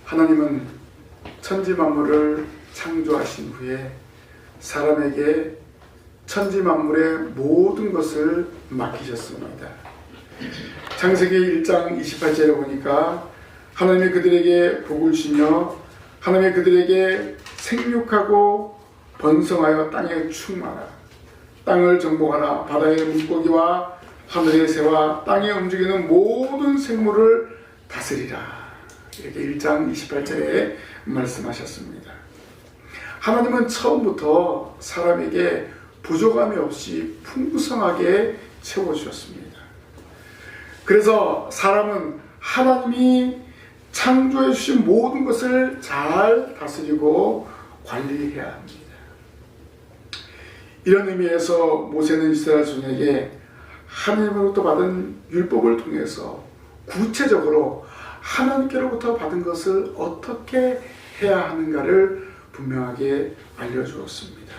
하나님은 천지 만물을 창조하신 후에 사람에게 천지 만물의 모든 것을 맡기셨습니다. 창세기 1장 28절에 보니까 하나님이 그들에게 복을 주며 하나님이 그들에게 생육하고 번성하여 땅에 충만하라, 땅을 정복하라, 바다의 물고기와 하늘의 새와 땅에 움직이는 모든 생물을 다스리라. 이렇게 1장 28절에 말씀하셨습니다. 하나님은 처음부터 사람에게 부족함이 없이 풍성하게 채워주셨습니다. 그래서 사람은 하나님이 창조해 주신 모든 것을 잘 다스리고 관리해야 합니다. 이런 의미에서 모세는 이스라엘 자손에게 하나님으로부터 받은 율법을 통해서 구체적으로 하나님께로부터 받은 것을 어떻게 해야 하는가를 분명하게 알려주었습니다.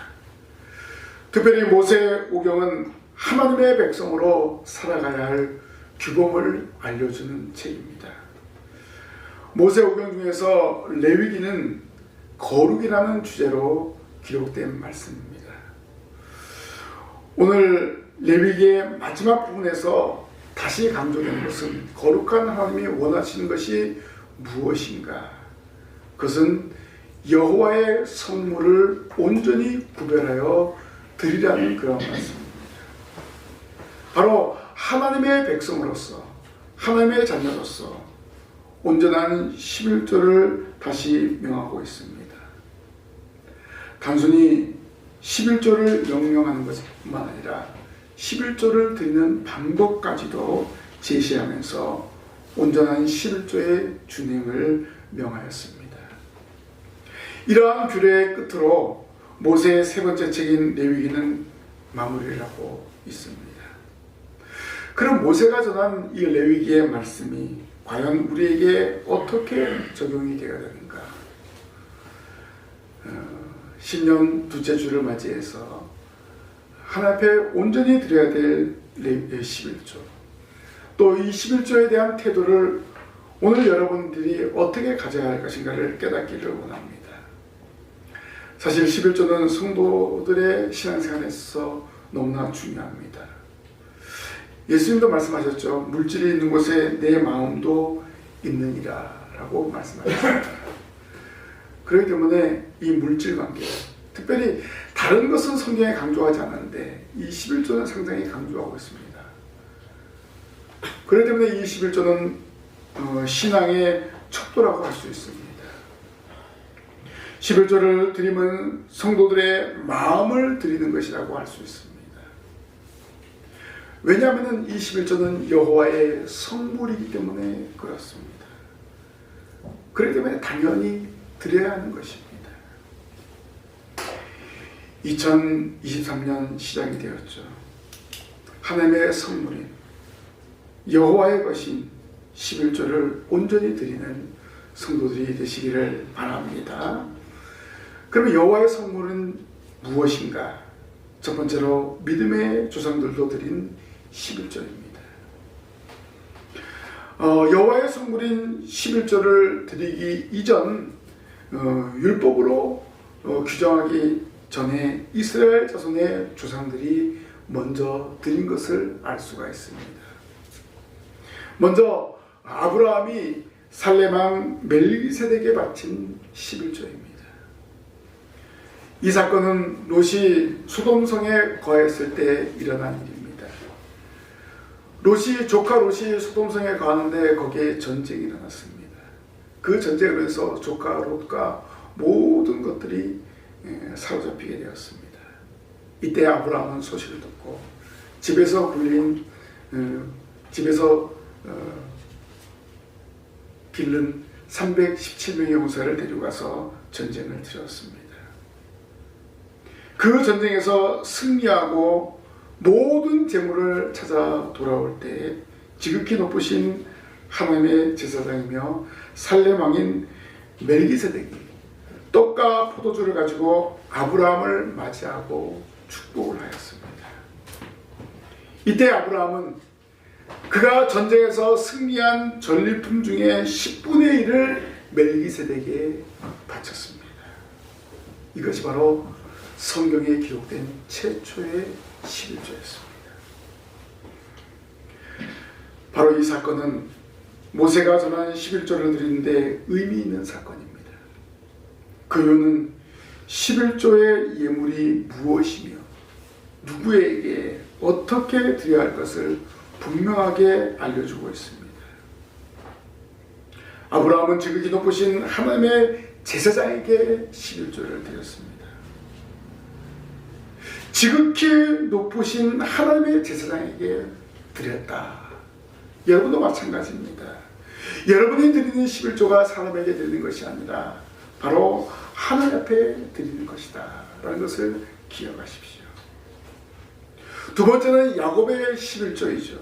특별히 모세오경은 하나님의 백성으로 살아가야 할 규범을 알려주는 책입니다. 모세오경 중에서 레위기는 거룩이라는 주제로 기록된 말씀입니다. 오늘 레위기의 마지막 부분에서 다시 강조되는 것은 거룩한 하나님이 원하시는 것이 무엇인가? 그것은 여호와의 성물을 온전히 구별하여 드리라는 그런 말씀입니다. 바로 하나님의 백성으로서, 하나님의 자녀로서 온전한 11조를 다시 명하고 있습니다. 단순히 11조를 명령하는 것뿐만 아니라 11조를 드리는 방법까지도 제시하면서 온전한 11조의 준행을 명하였습니다. 이러한 규례의 끝으로 모세의 세 번째 책인 레위기는 마무리를 하고 있습니다. 그럼 모세가 전한 이 레위기의 말씀이 과연 우리에게 어떻게 적용이 되어야 되는가? 신년 둘째 주를 맞이해서 하나님 앞에 온전히 드려야 될 11조, 또 이 11조에 대한 태도를 오늘 여러분들이 어떻게 가져야 할 것인가를 깨닫기를 원합니다. 사실 11조는 성도들의 신앙생활에서 너무나 중요합니다. 예수님도 말씀하셨죠. 물질이 있는 곳에 내 마음도 있느니라 라고 말씀하셨습니다. 그렇기 때문에 이 물질 관계, 특별히 다른 것은 성경에 강조하지 않았는데 이 11조는 상당히 강조하고 있습니다. 그렇기 때문에 이 11조는 신앙의 척도라고 할 수 있습니다. 11조를 드리면 성도들의 마음을 드리는 것이라고 할 수 있습니다. 왜냐하면 이 11조는 여호와의 성물이기 때문에 그렇습니다. 그렇기 때문에 당연히 드려야 하는 것입니다. 2023년 시작이 되었죠. 하나님의 성물인 여호와의 것인 11조를 온전히 드리는 성도들이 되시기를 바랍니다. 그러면 여호와의 성물은 무엇인가? 첫 번째로 믿음의 조상들도 드린 11조입니다. 여호와의 성물인 11조를 드리기 이전 율법으로 규정하기 전에 이스라엘 자손의 조상들이 먼저 드린 것을 알 수가 있습니다. 먼저 아브라함이 살렘왕 멜기세덱에게 바친 11조입니다. 이 사건은 롯이 소돔성에 거했을 때 일어난 일입니다. 조카 롯이 소돔성에 거하는데 거기에 전쟁이 일어났습니다. 그 전쟁에서 조카 롯과 모든 것들이 사로잡히게 되었습니다. 이때 아브라함은 소식을 듣고 집에서 기른 317명의 용사를 데려가서 전쟁을 치렀습니다. 그 전쟁에서 승리하고 모든 재물을 찾아 돌아올 때 지극히 높으신 하나님의 제사장이며 살렘 왕인 멜기세덱이 떡과 포도주를 가지고 아브라함을 맞이하고 축복을 하였습니다. 이때 아브라함은 그가 전쟁에서 승리한 전리품 중에 10분의 1을 멜기세덱에 바쳤습니다. 이것이 바로 성경에 기록된 최초의 11조였습니다. 바로 이 사건은 모세가 전한 11조를 드리는데 의미 있는 사건입니다. 그 이유는 11조의 예물이 무엇이며 누구에게 어떻게 드려야 할 것을 분명하게 알려주고 있습니다. 아브라함은 지극히 높으신 하나님의 제사장에게 11조를 드렸습니다. 지극히 높으신 하나님의 제사장에게 드렸다. 여러분도 마찬가지입니다. 여러분이 드리는 11조가 사람에게 드리는 것이 아니라 바로 하나님 앞에 드리는 것이다 라는 것을 기억하십시오. 두 번째는 야곱의 11조이죠.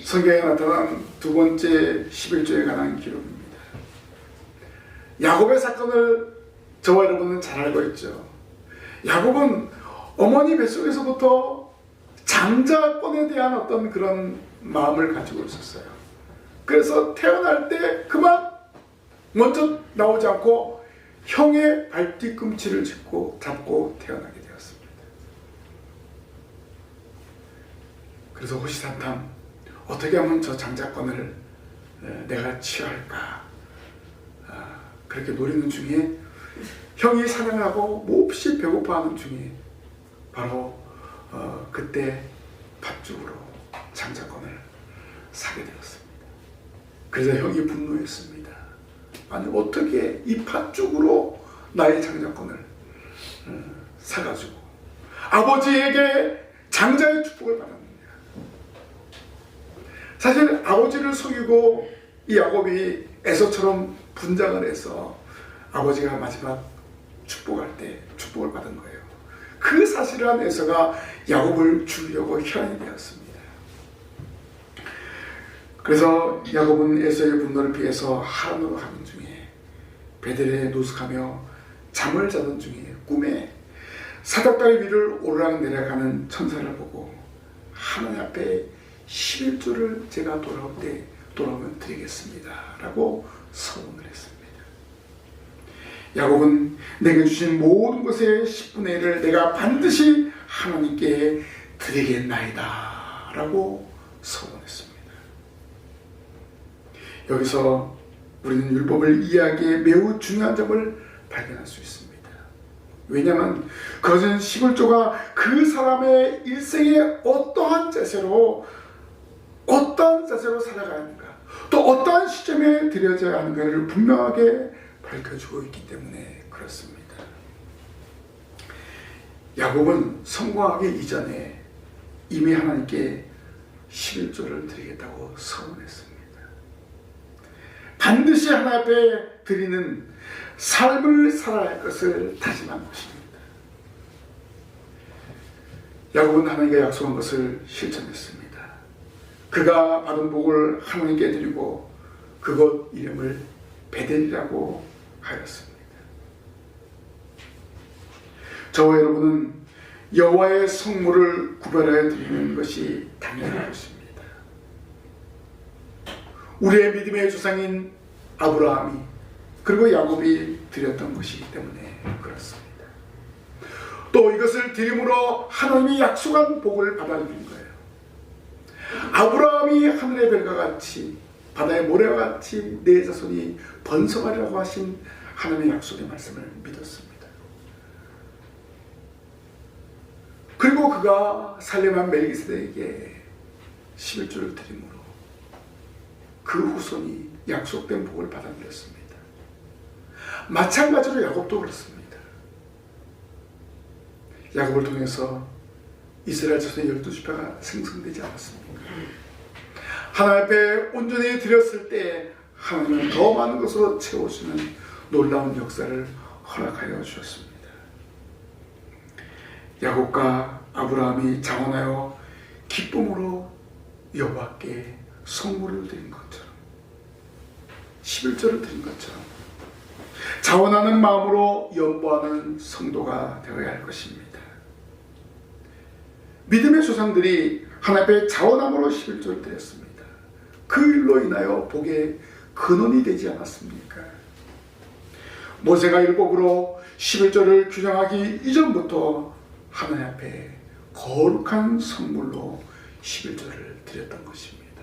성경에 나타난 두 번째 11조에 관한 기록입니다. 야곱의 사건을 저와 여러분은 잘 알고 있죠. 야곱은 어머니 뱃속에서부터 장자권에 대한 어떤 그런 마음을 가지고 있었어요. 그래서 태어날 때 그만 먼저 나오지 않고 형의 발뒤꿈치를 잡고 태어나게 되었습니다. 그래서 호시탐탐 어떻게 하면 저 장자권을 내가 취할까 그렇게 노리는 중에 형이 사냥하고 몹시 배고파하는 중에 바로 그때 팥죽으로 장자권을 사게 되었습니다. 그래서 형이 분노했습니다. 아니 어떻게 이 팥죽으로 나의 장자권을 사가지고 아버지에게 장자의 축복을 받았느냐. 사실 아버지를 속이고 이 야곱이 에서처럼 분장을 해서 아버지가 마지막 축복할 때 축복을 받은 거예요. 그 사실을 한 에서가 야곱을 죽이려고 혈안이 되었습니다. 그래서 야곱은 에서의 분노를 피해서 하란으로 가는 중에 베델에 노숙하며 잠을 자던 중에 꿈에 사닥다리 위를 오르락내리락하는 천사를 보고 하나님 앞에 11조를 제가 돌아오면 드리겠습니다 라고 서원을 했습니다. 야곱은 내게 주신 모든 것의 10분의 1을 내가 반드시 하나님께 드리겠나이다 라고 서원했습니다. 여기서 우리는 율법을 이해하기에 매우 중요한 점을 발견할 수 있습니다. 왜냐하면 그것은 11조가 그 사람의 일생에 어떠한 자세로 살아가야 하는가, 또 어떠한 시점에 드려져야 하는가를 분명하게 밝혀주고 있기 때문에 그렇습니다. 야곱은 성공하기 이전에 이미 하나님께 11조를 드리겠다고 서원했습니다. 반드시 하나님 앞에 드리는 삶을 살아야 할 것을 다짐한 것입니다. 야곱은 하나님과 약속한 것을 실천했습니다. 그가 받은 복을 하나님께 드리고 그곳 이름을 베델이라고 하였습니다. 저와 여러분은 여호와의 성물을 구별하여 드리는 것이 당연한 것입니다. 우리의 믿음의 조상인 아브라함이 그리고 야곱이 드렸던 것이기 때문에 그렇습니다. 또 이것을 드림으로 하나님이 약속한 복을 받아들인 거예요. 아브라함이 하늘의 별과 같이 바다의 모래와 같이 내 자손이 번성하리라고 하신 하나님의 약속의 말씀을 믿었습니다. 그리고 그가 살림한 멜기세덱에게 11조를 드림으로 그 후손이 약속된 복을 받아들였습니다. 마찬가지로 야곱도 그렇습니다. 야곱을 통해서 이스라엘 자손의 12지파가 생성되지 않았습니까? 하나님 앞에 온전히 드렸을 때 하나님은 더 많은 것으로 채워주는 놀라운 역사를 허락하여 주셨습니다. 야곱과 아브라함이 자원하여 기쁨으로 여호와께 성물을 드린 것처럼 11조를 드린 것처럼 자원하는 마음으로 연보하는 성도가 되어야 할 것입니다. 믿음의 조상들이 하나님 앞에 자원함으로 11조를 드렸습니다. 그 일로 인하여 복의 근원이 되지 않았습니까? 모세가 율법으로 11조를 규정하기 이전부터 하나님 앞에 거룩한 선물로 11조를 드렸던 것입니다.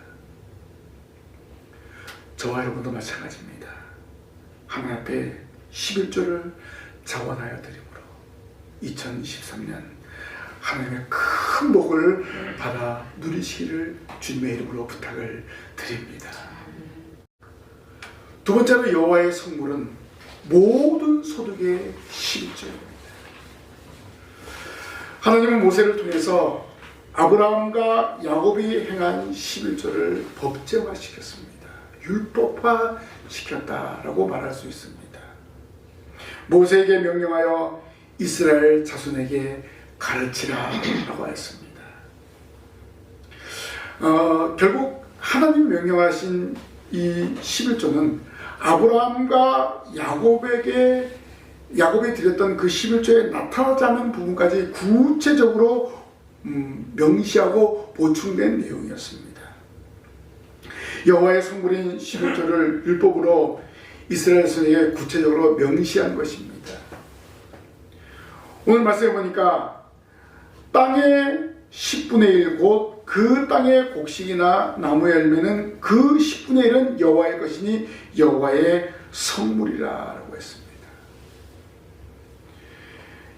저와 여러분도 마찬가지입니다. 하나님 앞에 11조를 자원하여 드림으로 2023년 하나님의 큰 복을 받아 누리시기를 주님의 이름으로 부탁을 드립니다. 두 번째로 여호와의 성물은 모든 소득의 11조입니다. 하나님은 모세를 통해서 아브라함과 야곱이 행한 11조를 법제화시켰습니다. 율법화시켰다라고 말할 수 있습니다. 모세에게 명령하여 이스라엘 자손에게 가르치라라고 하였습니다. 결국 하나님 명령하신 이 11조는 아브라함과 야곱이 드렸던 그 11조에 나타나지 않는 부분까지 구체적으로 명시하고 보충된 내용이었습니다. 여호와의 성물인 11조를 율법으로 이스라엘 자손에게 구체적으로 명시한 것입니다. 오늘 말씀해 보니까 땅의 10분의 1 곧 그 땅의 곡식이나 나무의 열매는 그 10분의 1은 여호와의 것이니 여호와의 성물이라고 했습니다.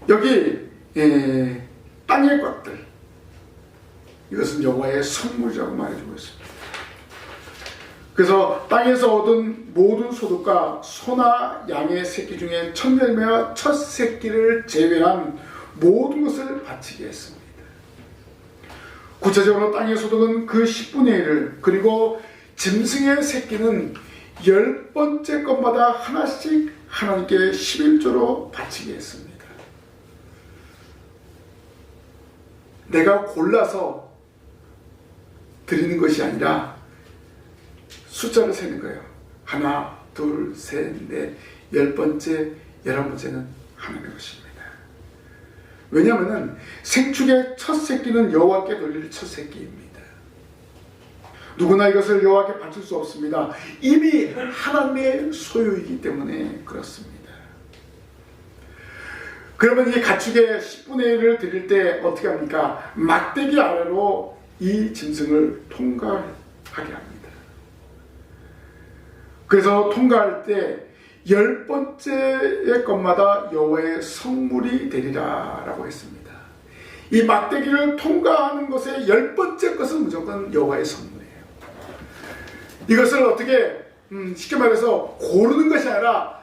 여기 땅의 것들, 이것은 여호와의 성물이라고 말해주고 있습니다. 그래서 땅에서 얻은 모든 소득과 소나 양의 새끼 중에 첫 열매와 첫 새끼를 제외한 모든 것을 바치게 했습니다. 구체적으로 땅의 소득은 그 10분의 1을, 그리고 짐승의 새끼는 10번째 것마다 하나씩 하나님께 11조로 바치게 했습니다. 내가 골라서 드리는 것이 아니라 숫자를 세는 거예요. 하나, 둘, 셋, 넷, 10번째, 11번째는 하나님의 것입니다. 왜냐하면 생축의 첫 새끼는 여호와께 돌릴 첫 새끼입니다. 누구나 이것을 여호와께 바칠 수 없습니다. 이미 하나님의 소유이기 때문에 그렇습니다. 그러면 이 가축의 10분의 1을 드릴 때 어떻게 합니까? 막대기 아래로 이 짐승을 통과하게 합니다. 그래서 통과할 때 10번째의 것마다 여호와의 성물이 되리라 라고 했습니다. 이 막대기를 통과하는 것의 10번째 것은 무조건 여호와의 성물이에요. 이것을 어떻게 쉽게 말해서 고르는 것이 아니라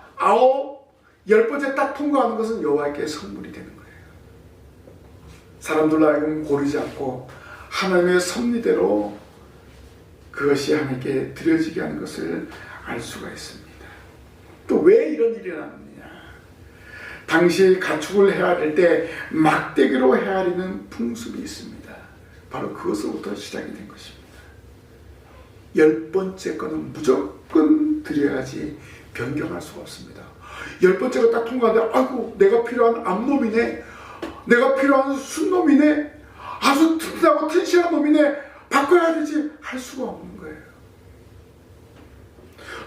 10번째 딱 통과하는 것은 여호와께 성물이 되는 거예요. 사람들로 하여금 고르지 않고 하나님의 섭리대로 그것이 하나님께 드려지게 하는 것을 알 수가 있습니다. 또 왜 이런 일이 일어났느냐? 당시 가축을 헤아릴 때 막대기로 헤아리는 풍습이 있습니다. 바로 그것으로부터 시작이 된 것입니다. 10번째 거는 무조건 드려야지 변경할 수가 없습니다. 10번째가 딱 통과하는데 아이고 내가 필요한 암놈이네, 내가 필요한 순놈이네, 아주 튼튼하고 튼실한 놈이네, 바꿔야 되지 할 수가 없는 거예요.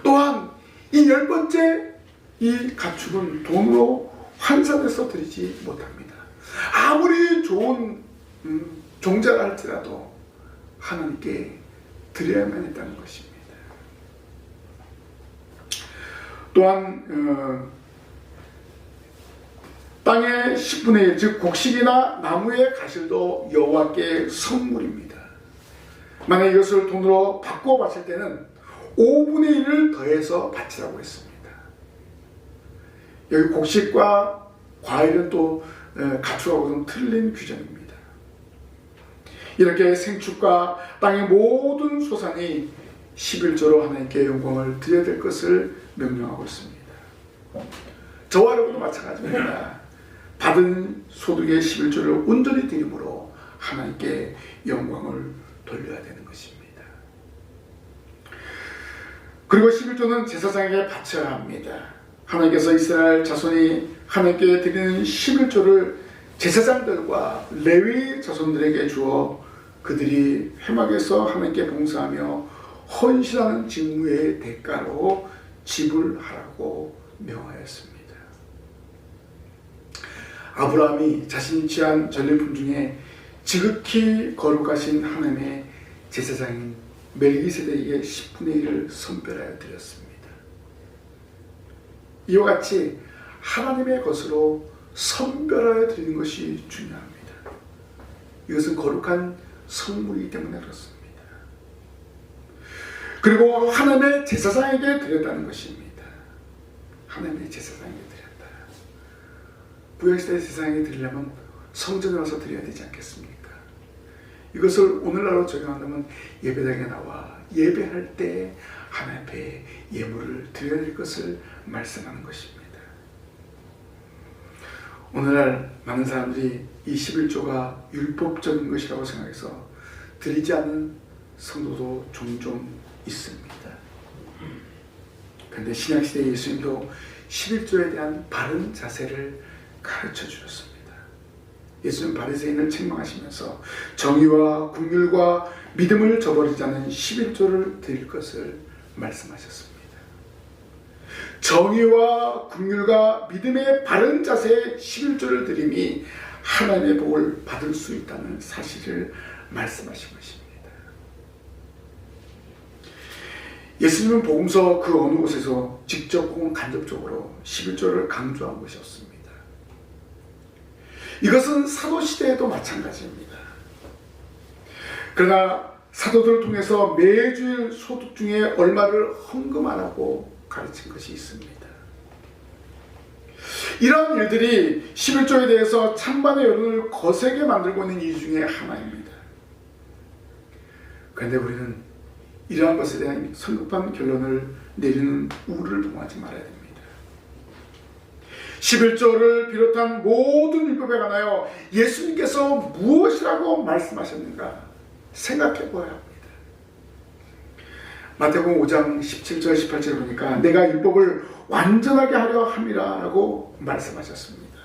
또한 이 10번째 이 가축은 돈으로 환산해서 드리지 못합니다. 아무리 좋은 종자라 할지라도 하나님께 드려야만 했다는 것입니다. 또한 땅의 10분의 1, 즉 곡식이나 나무의 가실도 여호와께 성물입니다. 만약 이것을 돈으로 바꿔 바칠 때는 5분의 1을 더해서 바치라고 했습니다. 여기 곡식과 과일은 또 가축하고 좀 틀린 규정입니다. 이렇게 생축과 땅의 모든 소산이 11조로 하나님께 영광을 드려야 될 것을 명령하고 있습니다. 저와 여러분도 마찬가지입니다. 받은 소득의 11조를 온전히 드림으로 하나님께 영광을 돌려야 되는 것입니다. 그리고 11조는 제사장에게 바쳐야 합니다. 하나님께서 이스라엘 자손이 하나님께 드리는 11조를 제사장들과 레위 자손들에게 주어 그들이 회막에서 하나님께 봉사하며 헌신하는 직무의 대가로 지불하라고 명하였습니다. 아브라함이 자신이 취한 전리품 중에 지극히 거룩하신 하나님의 제사장인 멜기세덱에게 10분의 1을 선별하여 드렸습니다. 이와 같이 하나님의 것으로 선별하여 드리는 것이 중요합니다. 이것은 거룩한 성물이기 때문에 그렇습니다. 그리고 하나님의 제사장에게 드렸다는 것입니다. 하나님의 제사장에게 드렸다. 구약시대 제사장에게 드리려면 성전에 와서 드려야 되지 않겠습니까? 이것을 오늘날로 적용한다면 예배당에 나와 예배할 때 하나님 앞에 예물을 드려야 될 것을 말씀하는 것입니다. 오늘날 많은 사람들이 이 11조가 율법적인 것이라고 생각해서 드리지 않는 성도도 종종 있습니다. 그런데 신약시대 예수님도 11조에 대한 바른 자세를 가르쳐 주셨습니다. 예수님 바리새인을 책망하시면서 정의와 긍휼과 믿음을 저버리지 않는 11조를 드릴 것을 말씀하셨습니다. 정의와 긍휼과 믿음의 바른 자세의 11조를 드림이 하나님의 복을 받을 수 있다는 사실을 말씀하신 것입니다. 예수님은 복음서 그 어느 곳에서 직접 혹은 간접적으로 11조를 강조한 것이 없습니다. 이것은 사도시대에도 마찬가지입니다. 그러나 사도들을 통해서 매주일 소득 중에 얼마를 헌금하라고 가르친 것이 있습니다. 이러한 일들이 11조에 대해서 찬반의 여론을 거세게 만들고 있는 이유 중에 하나입니다. 그런데 우리는 이러한 것에 대한 성급한 결론을 내리는 우를 범하지 말아야 됩니다. 11조를 비롯한 모든 율법에 관하여 예수님께서 무엇이라고 말씀하셨는가 생각해 보아야 합니다. 마태복음 5장 17절 18절을 보니까 내가 율법을 완전하게 하려 함이라 라고 말씀하셨습니다.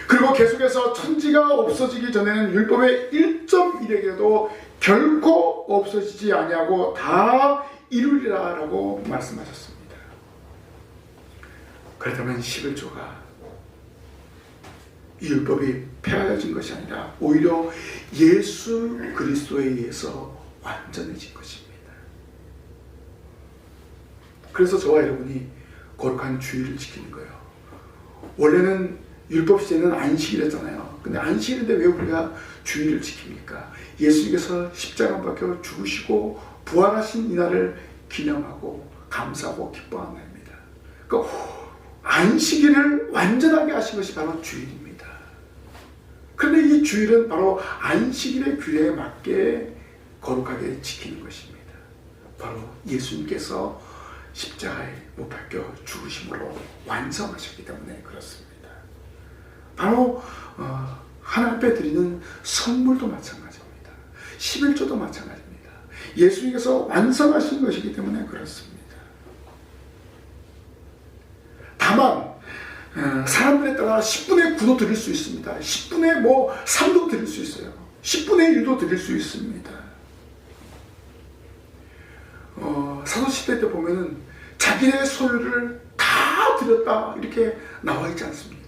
그리고 계속해서 천지가 없어지기 전에는 율법의 1.1에게도 결코 없어지지 아니하고 다 이루리라 라고 말씀하셨습니다. 그렇다면 11조가 이 율법이 폐하여진 것이 아니라 오히려 예수 그리스도에 의해서 완전해진 것입니다. 그래서 저와 여러분이 거룩한 주일을 지키는 거예요. 원래는 율법 시대는 안식일이었잖아요. 근데 안식일인데 왜 우리가 주일을 지킵니까? 예수님께서 십자가 박혀 죽으시고 부활하신 이날을 기념하고 감사하고 기뻐하는 날입니다. 그러니까 안식일을 완전하게 하신 것이 바로 주일입니다. 그런데 이 주일은 바로 안식일의 규례에 맞게 거룩하게 지키는 것입니다. 바로 예수님께서 십자가에 못 박혀 죽으심으로 완성하셨기 때문에 그렇습니다. 바로 하나님 앞에 드리는 선물도 마찬가지입니다. 11조도 마찬가지입니다. 예수님께서 완성하신 것이기 때문에 그렇습니다. 다만 사람들에 따라 10분의 9도 드릴 수 있습니다. 10분의 3도 드릴 수 있어요. 10분의 1도 드릴 수 있습니다. 사도시대 때 보면은 자기의 소유를 다 드렸다 이렇게 나와 있지 않습니까?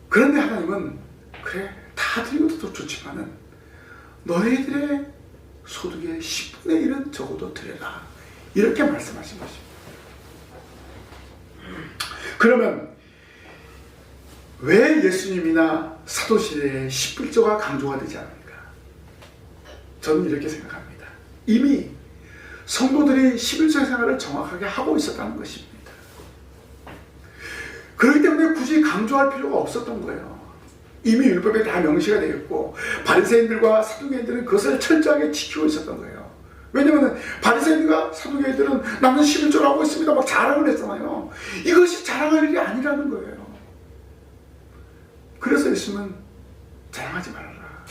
그런데 하나님은 그래 다 드리고도 좋지만은 너희들의 소득의 10분의 1은 적어도 드려라 이렇게 말씀하신 것입니다. 그러면 왜 예수님이나 사도시대에 11조가 강조가 되지 않습니까? 저는 이렇게 생각합니다. 이미 성도들이 11조 생활을 정확하게 하고 있었다는 것입니다. 그렇기 때문에 굳이 강조할 필요가 없었던 거예요. 이미 율법에 다 명시가 되었고 바리새인들과 사두개인들은 그것을 철저하게 지키고 있었던 거예요. 왜냐하면 바리새인과 사두개인들은 나는 11조를 하고 있습니다 막 자랑을 했잖아요. 이것이 자랑할 일이 아니라는 거예요. 그래서 예수님은 자랑하지 말아라.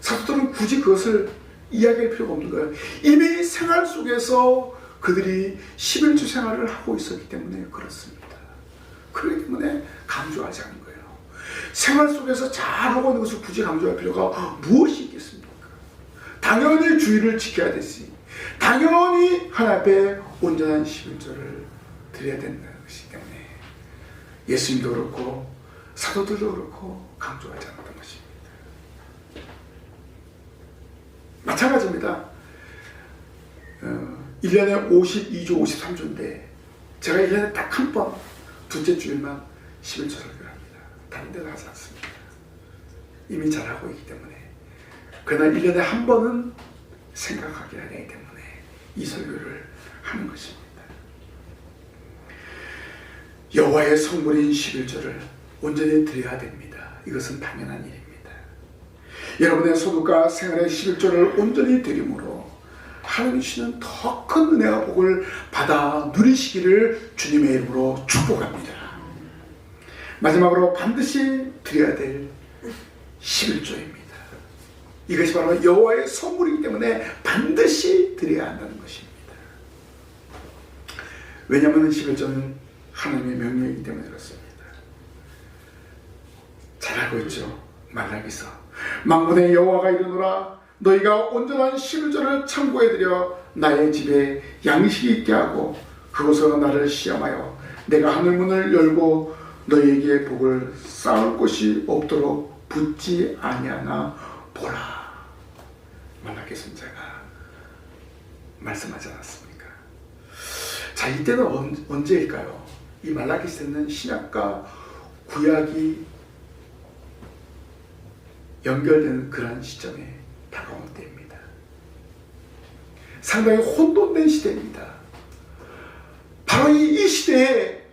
사도들은 굳이 그것을 이야기할 필요가 없는 거예요. 이미 생활 속에서 그들이 11조 생활을 하고 있었기 때문에 그렇습니다. 그렇기 때문에 강조하지 않은 거예요. 생활 속에서 잘하고 있는 것을 굳이 강조할 필요가 무엇이 있겠습니까? 당연히 주의를 지켜야 되지. 당연히 하나님 앞에 온전한 11조를 드려야 된다는 것이기 때문에 예수님도 그렇고 사도들도 그렇고 강조하지 않았던 것입니다. 마찬가지입니다. 1년에 52조 53조인데 제가 1년에 딱 한 번 둘째 주일만 11조 설교를 합니다. 다른 데는 하지 않습니다. 이미 잘하고 있기 때문에. 그러나 1년에 한 번은 생각하게 하기 때문에 이 설교를 하는 것입니다. 여호와의 성물인 11조를 온전히 드려야 됩니다. 이것은 당연한 일입니다. 여러분의 소득과 생활의 11조를 온전히 드림으로 하나님 주시는 더 큰 은혜와 복을 받아 누리시기를 주님의 이름으로 축복합니다. 마지막으로 반드시 드려야 될 11조입니다. 이것이 바로 여호와의 선물이기 때문에 반드시 드려야 한다는 것입니다. 왜냐하면 11조는 하나님의 명령이기 때문에 그렇습니다. 잘 알고 있죠. 말라기서 만군의 여호와가 이르노라 너희가 온전한 11조를 창고에 들여 나의 집에 양식이 있게 하고 그곳으로 나를 시험하여 내가 하늘문을 열고 너희에게 복을 쌓을 곳이 없도록 붙지 아니하나 보라. 말라기 선지자가 말씀하지 않았습니까? 자, 이때는 언제일까요? 이 말라기 시대는 신약과 구약이 연결되는 그러한 시점에 다가온 때입니다. 상당히 혼돈된 시대입니다. 바로 이 시대에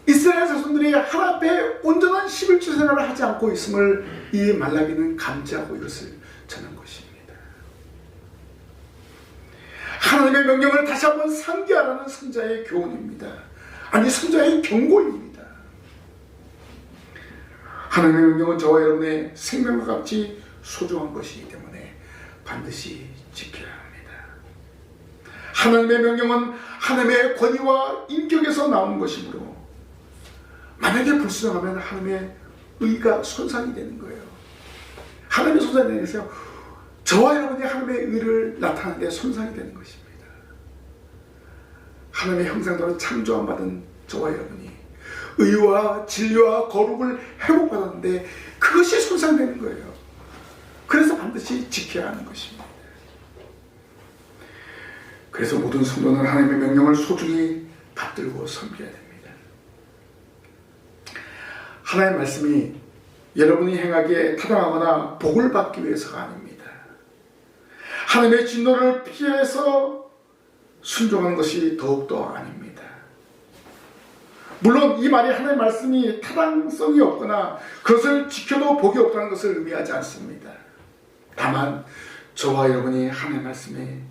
이스라엘 자손들이 하나님 앞에 온전한 11조 생활을 하지 않고 있음을 이 말라기는 감지하고 이것을 전한 것입니다. 하나님의 명령을 다시 한번 상기하라는 선자의 교훈입니다. 아니 선자의 경고입니다. 하나님의 명령은 저와 여러분의 생명과 같이 소중한 것이기 때문에 반드시 지켜야 합니다. 하나님의 명령은 하나님의 권위와 인격에서 나오는 것이므로 만약에 불순종하면 하나님의 의가 손상이 되는 거예요. 하나님의 손상이 되면서 저와 여러분이 하나님의 의를 나타내는데 손상이 되는 것입니다. 하나님의 형상대로 창조함 받은 저와 여러분이 의와 진리와 거룩을 회복받았는데 그것이 손상되는 거예요. 그래서 반드시 지켜야 하는 것입니다. 그래서 모든 성도는 하나님의 명령을 소중히 받들고 섬겨야 됩니다. 하나님의 말씀이 여러분이 행하기에 타당하거나 복을 받기 위해서가 아닙니다. 하나님의 진노를 피해서 순종하는 것이 더욱더 아닙니다. 물론 이 말이 하나님의 말씀이 타당성이 없거나 그것을 지켜도 복이 없다는 것을 의미하지 않습니다. 다만 저와 여러분이 하나님의 말씀에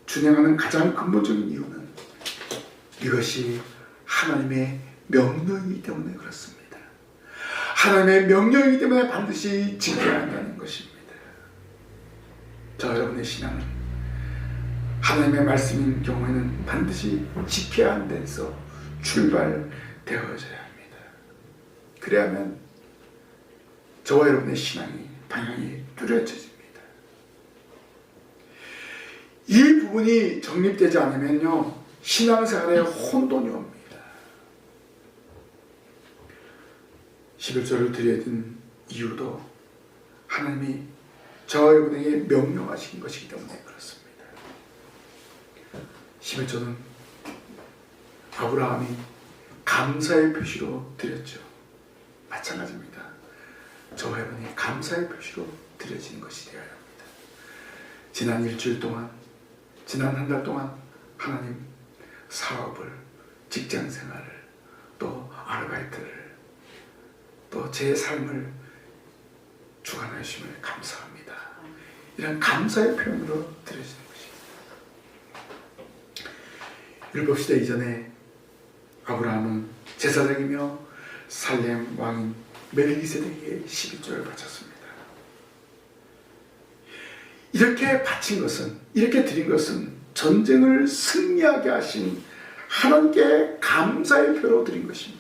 준행하는 가장 근본적인 이유는 이것이 하나님의 명령이기 때문에 그렇습니다. 하나님의 명령이기 때문에 반드시 지켜야 한다는 것입니다. 저 여러분의 신앙은 하나님의 말씀인 경우에는 반드시 지켜야 하는 데서 출발되어져야 합니다. 그래야만 저와 여러분의 신앙이 방향이 뚜렷해집니다. 이 부분이 정립되지 않으면요 신앙생활에 혼돈이 옵니다. 11조를 드려야 되는 이유도 하나님이 저와 여러분에게 명령하신 것이기 때문에 그렇습니다. 11조는 아브라함이 감사의 표시로 드렸죠. 마찬가지입니다. 저와 여러분이 감사의 표시로 드려지는 것이 되어야 합니다. 지난 일주일 동안, 지난 한 달 동안 하나님 사업을, 직장생활을, 또 아르바이트를, 또 제 삶을 주관하여 주심을 감사합니다. 이런 감사의 표현으로 드려지는 것입니다. 율법시대 이전에 아브라함은 제사장이며 살렘 왕인 멜기세덱에게 11조를 바쳤습니다. 이렇게 바친 것은, 이렇게 드린 것은 전쟁을 승리하게 하신 하나님께 감사의 표로 드린 것입니다.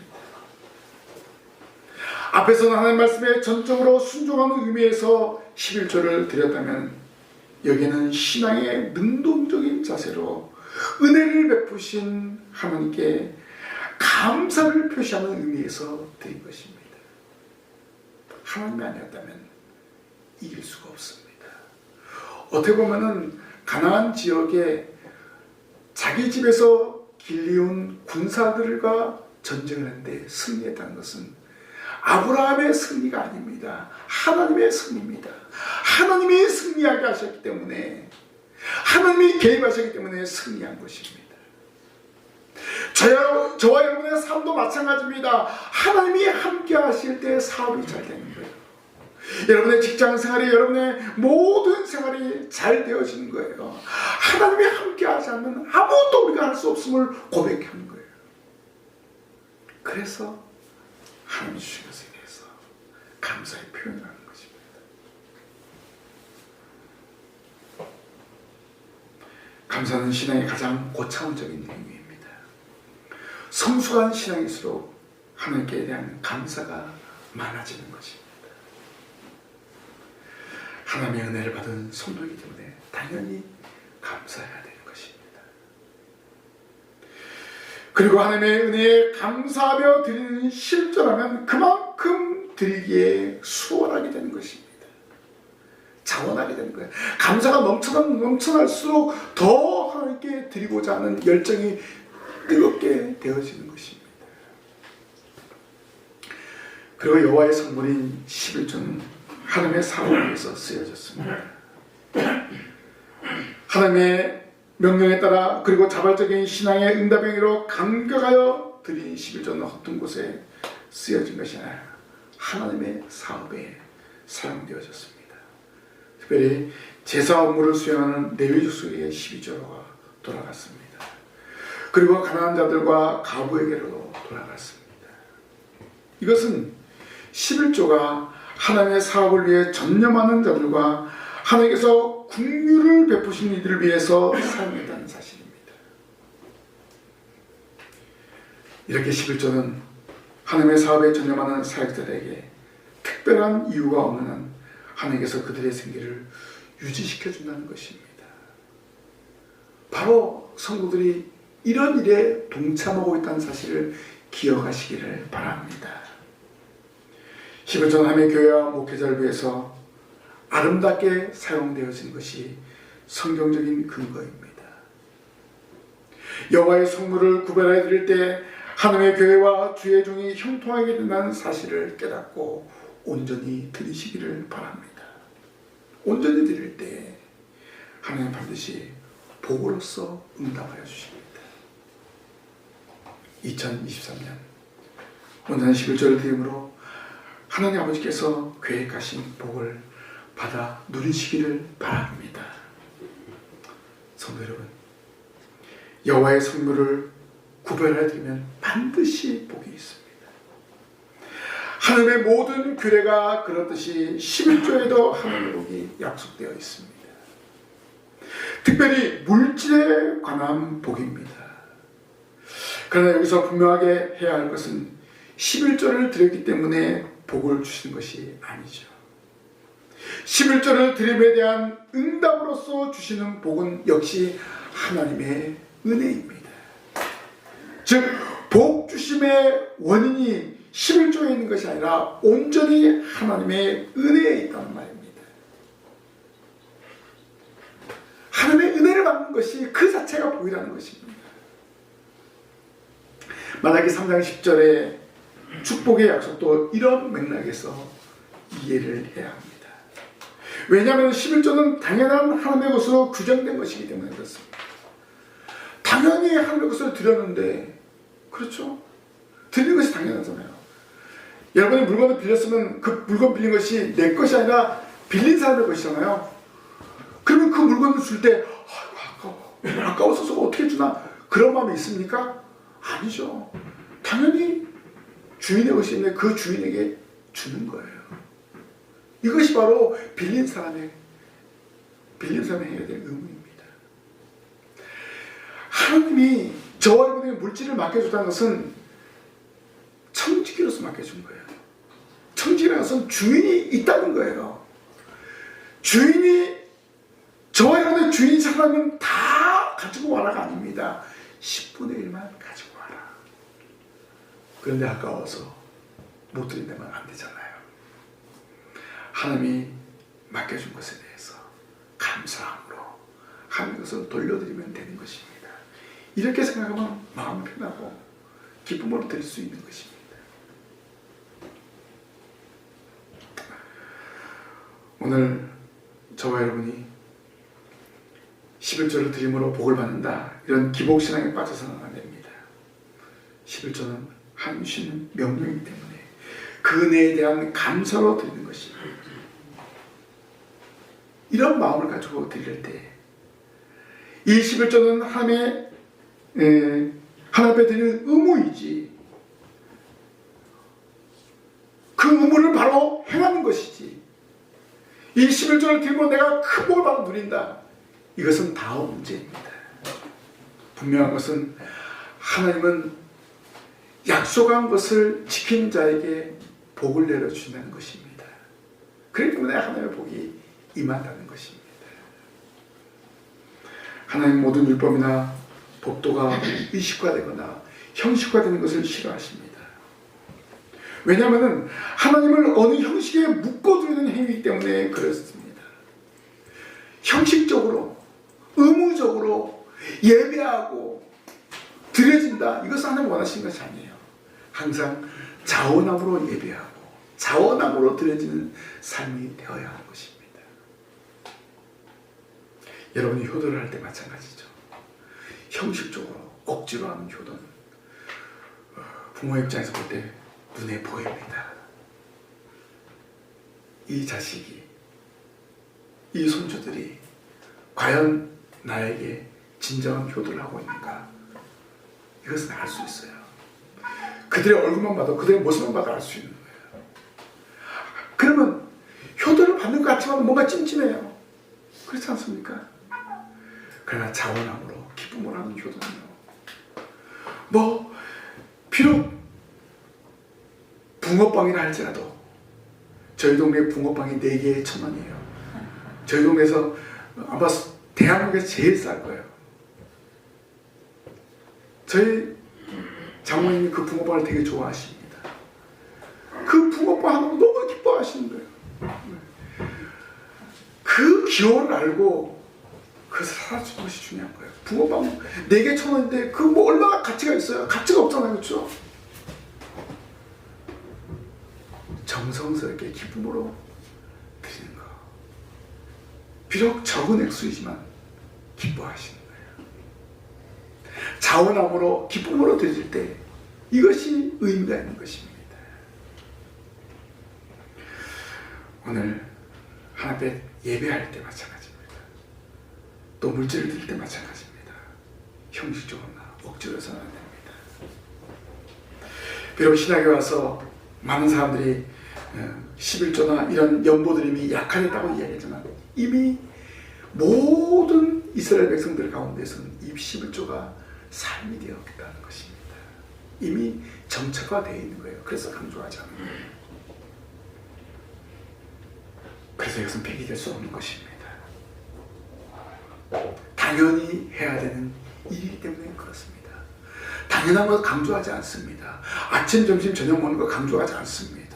앞에서는 하나님 말씀에 전적으로 순종하는 의미에서 11조를 드렸다면 여기에는 신앙의 능동적인 자세로 은혜를 베푸신 하나님께 감사를 표시하는 의미에서 드린 것입니다. 하나님이 아니었다면 이길 수가 없습니다. 어떻게 보면은 가나안 지역에 자기 집에서 길리온 군사들과 전쟁을 했는데 승리했다는 것은 아브라함의 승리가 아닙니다. 하나님의 승리입니다. 하나님이 승리하게 하셨기 때문에, 하나님이 개입하셨기 때문에 승리한 것입니다. 저와 여러분의 삶도 마찬가지입니다. 하나님이 함께 하실 때 사업이 잘 되는 거예요. 여러분의 직장 생활이, 여러분의 모든 생활이 잘 되어지는 거예요. 하나님이 함께 하지 않으면 아무것도 우리가 할 수 없음을 고백하는 거예요. 그래서 하나님 주신 것에 대해서 감사의 표현을 하는 것입니다. 감사는 신앙의 가장 고차원적인 의미입니다. 성숙한 신앙일수록 하나님께 대한 감사가 많아지는 것입니다. 하나님의 은혜를 받은 성도이기 때문에 당연히 감사해야 되는 것입니다. 그리고 하나님의 은혜에 감사하며 드리는 실전하면 그만큼 드리기에 수월하게 되는 것입니다. 자원하게 되는 거예요. 감사가 넘쳐날수록 더 하나님께 드리고자 하는 열정이 뜨겁게 되어지는 것입니다. 그리고 여호와의 성물인 11조는 하나님의 사업을 위해서 쓰여졌습니다. 하나님의 명령에 따라 그리고 자발적인 신앙의 응답의 행위로 감격하여 드린 11조는 어떤 곳에 쓰여진 것이 아니라 하나님의 사업에 사용되어졌습니다. 특별히 제사 업무를 수행하는 레위 족속에게 12조가 돌아갔습니다. 그리고 가난한 자들과 과부에게로 돌아갔습니다. 이것은 11조가 하나님의 사업을 위해 전념하는 자들과 하나님께서 긍휼을 베푸신 이들을 위해서 사용했다는 사실입니다. 이렇게 11조는 하나님의 사업에 전념하는 사역자들에게 특별한 이유가 없는 한 하나님께서 그들의 생계를 유지시켜준다는 것입니다. 바로 성도들이 이런 일에 동참하고 있다는 사실을 기억하시기를 바랍니다. 11조는 하나님의 교회와 목회자를 위해서 아름답게 사용되어진 것이 성경적인 근거입니다. 여호와의 성물을 구별하여 드릴 때 하나님의 교회와 주의 종이 형통하게 된다는 사실을 깨닫고 온전히 드리시기를 바랍니다. 온전히 드릴 때 하나님 반드시 복으로써 응답하여 주십니다. 2023년 온전한 11조를 드림으로 하나님 아버지께서 계획하신 복을 받아 누리시기를 바랍니다. 성도 여러분, 여호와의 성물을 구별하여 드리면 반드시 복이 있습니다. 하나님의 모든 규례가 그렇듯이 11조에도 하나님의 복이 약속되어 있습니다. 특별히 물질에 관한 복입니다. 그러나 여기서 분명하게 해야 할 것은 11조를 드렸기 때문에 복을 주시는 것이 아니죠. 11조를 드림에 대한 응답으로서 주시는 복은 역시 하나님의 은혜입니다. 즉 복 주심의 원인이 11조에 있는 것이 아니라 온전히 하나님의 은혜에 있다는 말입니다. 하나님의 은혜를 받는 것이 그 자체가 복이라는 것입니다. 말라기 3장 10절의 축복의 약속도 이런 맥락에서 이해를 해야 합니다. 왜냐하면 11조는 당연한 하나님의 것으로 규정된 것이기 때문에 그렇습니다. 당연히 하나님의 것을 드렸는데, 그렇죠? 드리는 것이 당연하잖아요. 여러분이 물건을 빌렸으면 그 물건 빌린 것이 내 것이 아니라 빌린 사람의 것이잖아요. 그러면 그 물건을 줄 때 아까워서 어떻게 주나 그런 마음이 있습니까? 아니죠. 당연히 주인의 것이 있는데 그 주인에게 주는 거예요. 이것이 바로 빌린 사람이 해야 될 의무입니다. 하나님이 저와 여러분에게 물질을 맡겨줬다는 것은 청지기로서 맡겨준 거예요. 청지기라는 것은 주인이 있다는 거예요. 주인이 주인이 찾아가면 다 가지고 와라가 아닙니다. 10분의 1만 가지고 와라. 그런데 아까워서 못 드린다면 안 되잖아요. 하나님이 맡겨준 것에 대해서 감사함으로 하는 것을 돌려드리면 되는 것입니다. 이렇게 생각하면 마음 편하고 기쁨으로 드릴 수 있는 것입니다. 오늘 저와 여러분이 11조를 드림으로 복을 받는다, 이런 기복신앙에 빠져서는 안 됩니다. 11조는 하나님 주시는 명령이기 때문에 그 은혜에 대한 감사로 드리는 것입니다. 이런 마음을 가지고 드릴 때 이 11조는 하나님 앞에 드리는 의무이지, 그 의무를 바로 행하는 것이지, 이 11조를 들고 내가 큰 복을 받아 누린다, 이것은 다음 문제입니다. 분명한 것은 하나님은 약속한 것을 지키는 자에게 복을 내려주신다는 것입니다. 그렇기 때문에 하나님의 복이 임한다는 것입니다. 하나님 모든 율법이나 법도가 의식화되거나 형식화되는 것을 싫어하십니다. 왜냐하면 하나님을 어느 형식에 묶어두는 행위이기 때문에 그렇습니다. 형식적으로, 의무적으로 예배하고 드려진다, 이것은 하나님 원하시는 것이 아니에요. 항상 자원함으로 예배하고 자원함으로 드려지는 삶이 되어야 하는 것입니다. 여러분이 효도를 할 때 마찬가지죠. 형식적으로 억지로 하는 효도는 부모의 입장에서 볼 때 눈에 보입니다. 이 자식이, 이 손주들이 과연 나에게 진정한 효도를 하고 있는가, 이것은 알 수 있어요. 그들의 얼굴만 봐도, 그들의 모습만 봐도 알 수 있는 거예요. 그러면 효도를 받는 것 같지만 뭔가 찜찜해요. 그렇지 않습니까? 그러나 자원함으로 기쁨으로 하는 효도는요, 비록 붕어빵이라 할지라도, 저희 동네 붕어빵이 4개에 1,000원이에요. 저희 동네에서 아마 대한민국에서 제일 쌀 거예요. 저희 장모님이 그 붕어빵을 되게 좋아하십니다. 그 붕어빵 하나로 너무 기뻐하시는 거예요. 그 기호를 알고 그것을 살아주는 것이 중요한 거예요. 붕어빵 4개 1,000원인데 그 얼마나 가치가 있어요? 가치가 없잖아요. 그렇죠? 정성스럽게 기쁨으로 드리는 거. 비록 적은 액수이지만 기뻐하시는 거예요. 자원함으로 기쁨으로 드릴 때 이것이 의미가 있는 것입니다. 오늘 하나님 앞에 예배할 때 마찬가지입니다. 또 물질을 드릴 때 마찬가지입니다. 형식적으로나 억지로 해서는 안 됩니다. 비록 신학에 와서 많은 사람들이 11조나 이런 연보드림이 약화됐다고 이야기하지만 이미 모든 이스라엘 백성들 가운데서는 이 11조가 삶이 되었다는 것입니다. 이미 정체화되어 있는 거예요. 그래서 강조하지 않는 거예요. 그래서 이것은 폐기될 수 없는 것입니다. 당연히 해야 되는 일이기 때문에 그렇습니다. 당연한 것 강조하지 않습니다. 아침, 점심, 저녁 먹는 거 강조하지 않습니다.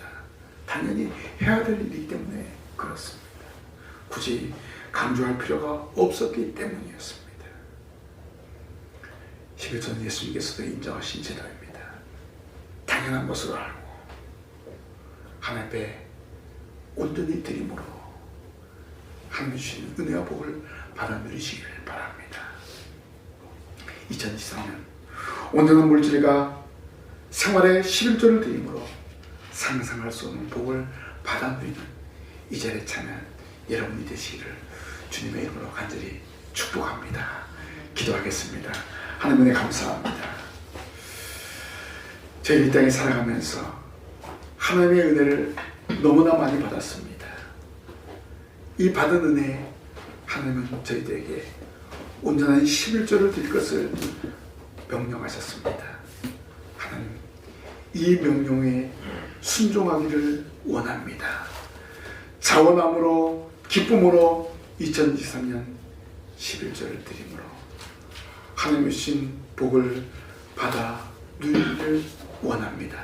당연히 해야 될 일이기 때문에 그렇습니다. 굳이 강조할 필요가 없었기 때문이었습니다. 11조는 예수님께서도 인정하신 제도입니다. 당연한 것으로 알고 하나님 앞에 온전히 드림으로 하나님 주시는 은혜와 복을 받아 누리시기를 바랍니다. 2023년 온전한 물질과 생활의 11조를 드림으로 상상할 수 없는 복을 받아 누리는 이 자리에 참여한 여러분이 되시기를 주님의 이름으로 간절히 축복합니다. 기도하겠습니다. 하나님 은혜 감사합니다. 저희 이 땅에 살아가면서 하나님의 은혜를 너무나 많이 받았습니다. 이 받은 은혜, 하나님은 저희들에게 온전한 11조를 드릴 것을 명령하셨습니다. 하나님, 이 명령에 순종하기를 원합니다. 자원함으로 기쁨으로 2023년 11조를 드림으로 하나님 주신 복을 받아 누리기를 원합니다.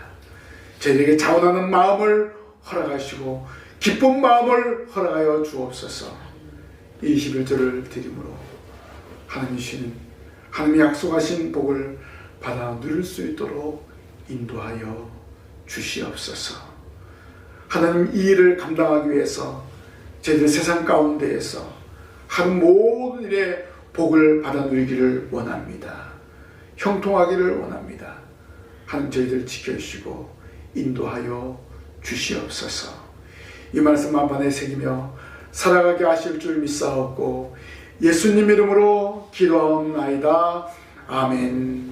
저희에게 자원하는 마음을 허락하시고 기쁜 마음을 허락하여 주옵소서. 이 11조를 드림으로 하나님 주시는 하나님이 약속하신 복을 받아 누릴 수 있도록 인도하여 주시옵소서. 하나님 이 일을 감당하기 위해서 저희들 세상 가운데에서 하는 모든 일에 복을 받아 누리기를 원합니다. 형통하기를 원합니다. 하나님 저희들 지켜주시고 인도하여 주시옵소서. 이 말씀 만반에 새기며 살아가게 하실 줄 믿사옵고 예수님 이름으로 기도하옵나이다. 아멘.